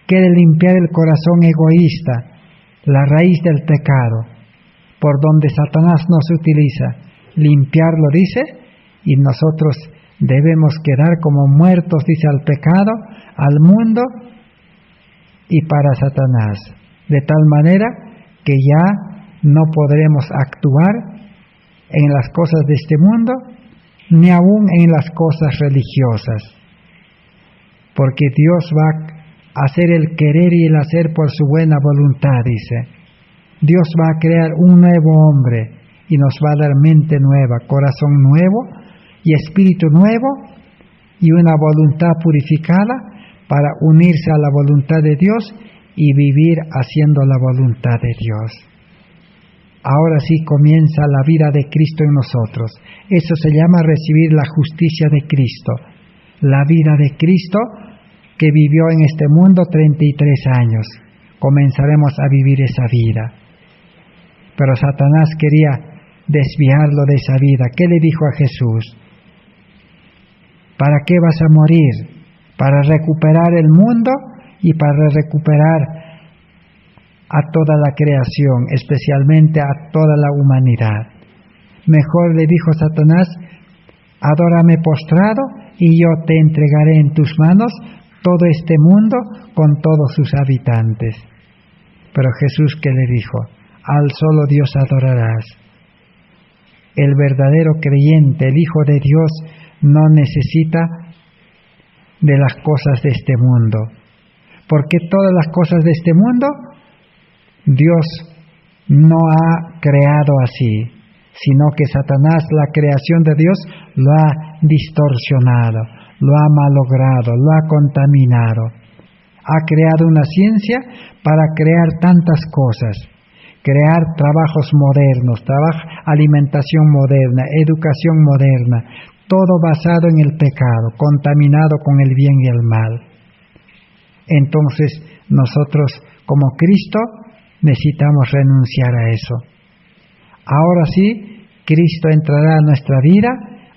Quiere limpiar el corazón egoísta, la raíz del pecado, por donde Satanás nos utiliza. Limpiarlo, dice, y nosotros debemos quedar como muertos, dice, al pecado, al mundo y para Satanás, de tal manera que ya no podremos actuar en las cosas de este mundo, ni aún en las cosas religiosas, porque Dios va a hacer el querer y el hacer por su buena voluntad, dice. Dios va a crear un nuevo hombre y nos va a dar mente nueva, corazón nuevo y espíritu nuevo y una voluntad purificada para unirse a la voluntad de Dios y vivir haciendo la voluntad de Dios. Ahora sí comienza la vida de Cristo en nosotros. Eso se llama recibir la justicia de Cristo. La vida de Cristo que vivió en este mundo 33 años. Comenzaremos a vivir esa vida. Pero Satanás quería desviarlo de esa vida. ¿Qué le dijo a Jesús? ¿Para qué vas a morir? ¿Para recuperar el mundo y para recuperar a toda la creación, especialmente a toda la humanidad? Mejor le dijo Satanás, adórame postrado y yo te entregaré en tus manos todo este mundo con todos sus habitantes. Pero Jesús, ¿qué le dijo? Al solo Dios adorarás. El verdadero creyente, el Hijo de Dios, no necesita de las cosas de este mundo, porque todas las cosas de este mundo Dios no ha creado así, sino que Satanás, la creación de Dios, lo ha distorsionado, lo ha malogrado, lo ha contaminado. Ha creado una ciencia para crear tantas cosas, crear trabajos modernos, alimentación moderna, educación moderna, todo basado en el pecado, contaminado con el bien y el mal. Entonces, nosotros como Cristo necesitamos renunciar a eso. Ahora sí, Cristo entrará a nuestra vida,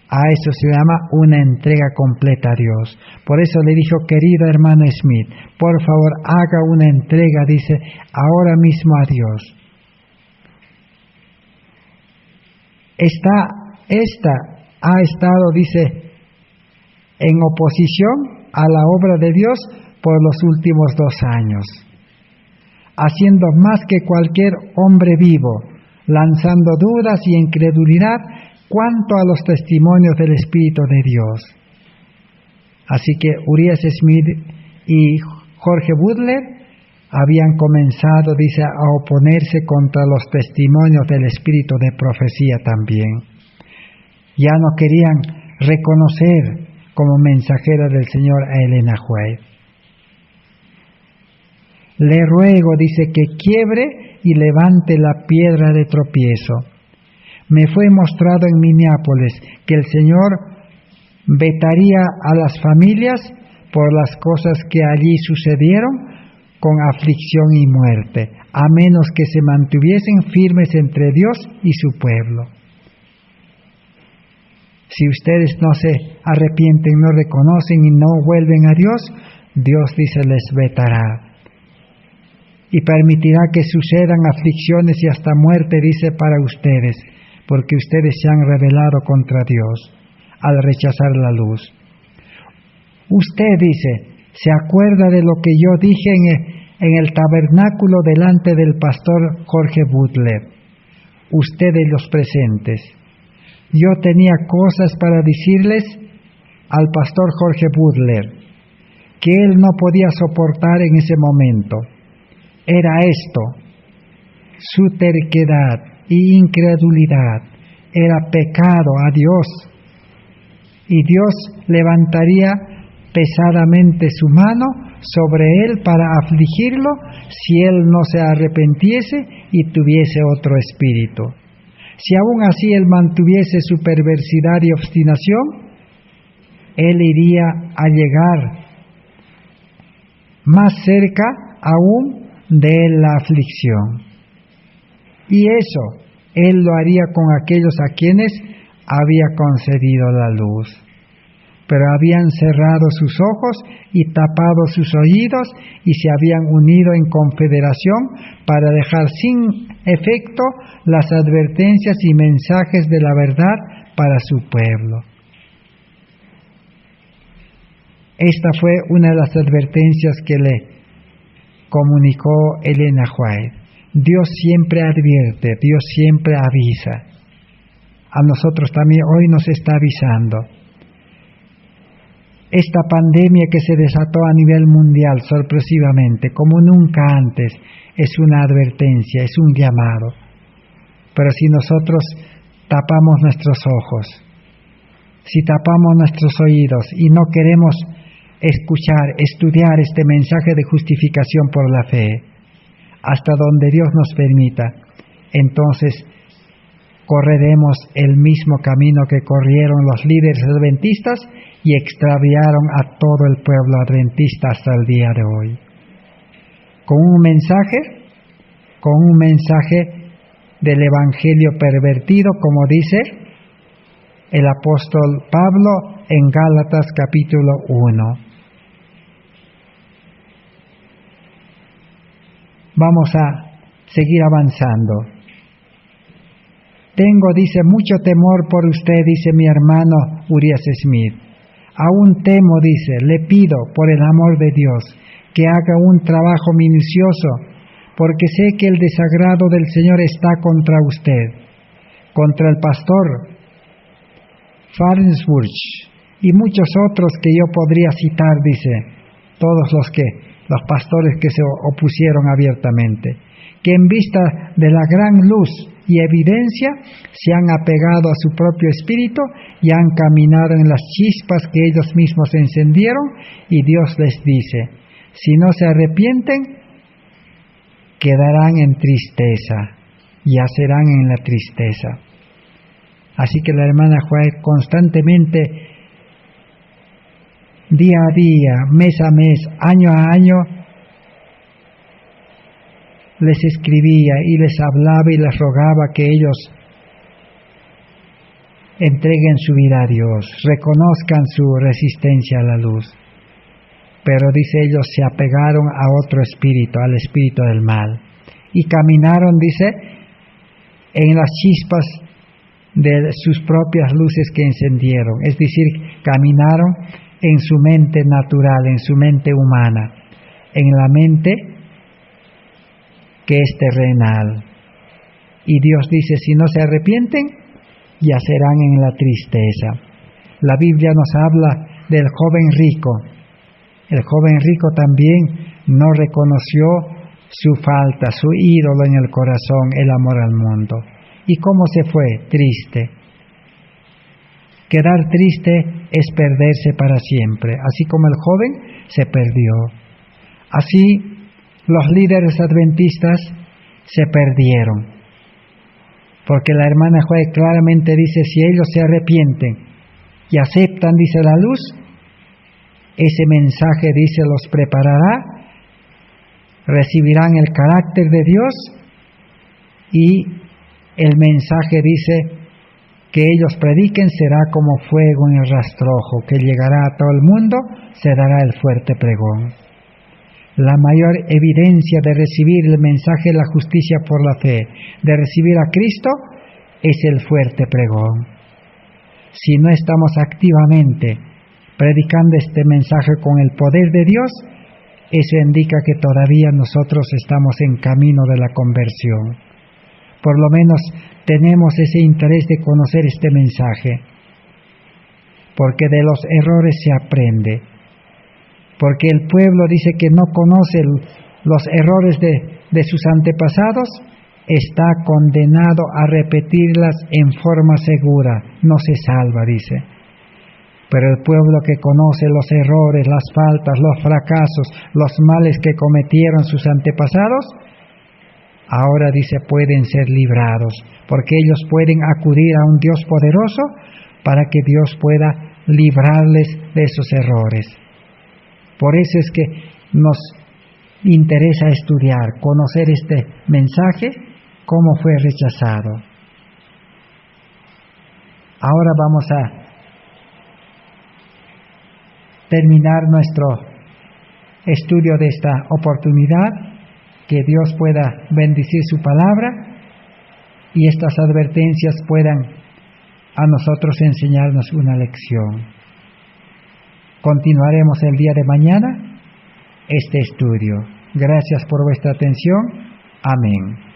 a eso se llama una entrega completa a Dios. Por eso le dijo, querido hermano Smith, por favor haga una entrega, dice, ahora mismo a Dios. Esta ha estado, dice, en oposición a la obra de Dios por los últimos 2 años, haciendo más que cualquier hombre vivo, lanzando dudas y incredulidad cuanto a los testimonios del Espíritu de Dios. Así que Urias Smith y Jorge Butler habían comenzado, dice, a oponerse contra los testimonios del Espíritu de profecía también. Ya no querían reconocer como mensajera del Señor a Elena White. Le ruego, dice, que quiebre y levante la piedra de tropiezo. Me fue mostrado en Minneapolis que el Señor vetaría a las familias por las cosas que allí sucedieron con aflicción y muerte, a menos que se mantuviesen firmes entre Dios y su pueblo. Si ustedes no se arrepienten, no reconocen y no vuelven a Dios, Dios, dice, les vetará. Y permitirá que sucedan aflicciones y hasta muerte, dice, para ustedes, porque ustedes se han rebelado contra Dios. al rechazar la luz. Usted, dice, se acuerda de lo que yo dije en el tabernáculo delante del pastor Jorge Butler. Ustedes los presentes. Yo tenía cosas para decirles al pastor Jorge Butler que él no podía soportar en ese momento. Era esto: su terquedad y incredulidad era pecado a Dios, y Dios levantaría pesadamente su mano sobre él para afligirlo si él no se arrepintiese y tuviese otro espíritu. Si aún así él mantuviese su perversidad y obstinación, él iría a llegar más cerca aún de la aflicción. Y eso él lo haría con aquellos a quienes había concedido la luz. Pero habían cerrado sus ojos y tapado sus oídos y se habían unido en confederación para dejar sin efecto las advertencias y mensajes de la verdad para su pueblo. Esta fue una de las advertencias que le comunicó Elena White. Dios siempre advierte, Dios siempre avisa. A nosotros también hoy nos está avisando. Esta pandemia que se desató a nivel mundial sorpresivamente, como nunca antes, es una advertencia, es un llamado. Pero si nosotros tapamos nuestros ojos, si tapamos nuestros oídos y no queremos escuchar, estudiar este mensaje de justificación por la fe, hasta donde Dios nos permita, entonces correremos el mismo camino que corrieron los líderes adventistas y extraviaron a todo el pueblo adventista hasta el día de hoy. Con un mensaje del evangelio pervertido, como dice el apóstol Pablo en Gálatas capítulo 1. Vamos a seguir avanzando. Tengo, dice, mucho temor por usted, dice mi hermano Urias Smith. Aún temo, dice, le pido por el amor de Dios que haga un trabajo minucioso, porque sé que el desagrado del Señor está contra usted, contra el pastor Farnsworth y muchos otros que yo podría citar, dice, todos los pastores que se opusieron abiertamente, que en vista de la gran luz y evidencia se han apegado a su propio espíritu y han caminado en las chispas que ellos mismos encendieron, y Dios les dice, si no se arrepienten, quedarán en tristeza, yacerán en la tristeza. Así que la hermana White constantemente, día a día, mes a mes, año a año, les escribía y les hablaba y les rogaba que ellos entreguen su vida a Dios, reconozcan su resistencia a la luz. Pero dice, ellos se apegaron a otro espíritu, al espíritu del mal, y caminaron, dice, en las chispas de sus propias luces que encendieron, es decir, caminaron en su mente natural, en su mente humana, en la mente que es terrenal. Y Dios dice, si no se arrepienten, yacerán en la tristeza. La Biblia nos habla del joven rico. El joven rico también no reconoció su falta, su ídolo en el corazón, el amor al mundo. ¿Y cómo se fue? Triste. Quedar triste es perderse para siempre. Así como el joven se perdió, así los líderes adventistas se perdieron. Porque la hermana Joy claramente dice, si ellos se arrepienten y aceptan, dice, la luz, ese mensaje, dice, los preparará, recibirán el carácter de Dios, y el mensaje, dice, que ellos prediquen será como fuego en el rastrojo, que llegará a todo el mundo, se dará el fuerte pregón. La mayor evidencia de recibir el mensaje de la justicia por la fe, de recibir a Cristo, es el fuerte pregón. si no estamos activamente predicando este mensaje con el poder de Dios, eso indica que todavía nosotros estamos en camino de la conversión. Por lo menos tenemos ese interés de conocer este mensaje, porque de los errores se aprende, porque el pueblo dice que no conoce los errores de sus antepasados, está condenado a repetirlas en forma segura, no se salva, dice. Pero el pueblo que conoce los errores, las faltas, los fracasos, los males que cometieron sus antepasados, ahora dice pueden ser librados, porque ellos pueden acudir a un Dios poderoso para que Dios pueda librarles de esos errores. Por eso es que nos interesa estudiar, conocer este mensaje, cómo fue rechazado. Ahora vamos a terminar nuestro estudio de esta oportunidad, que Dios pueda bendecir su palabra y estas advertencias puedan a nosotros enseñarnos una lección. Continuaremos el día de mañana este estudio. Gracias por vuestra atención. Amén.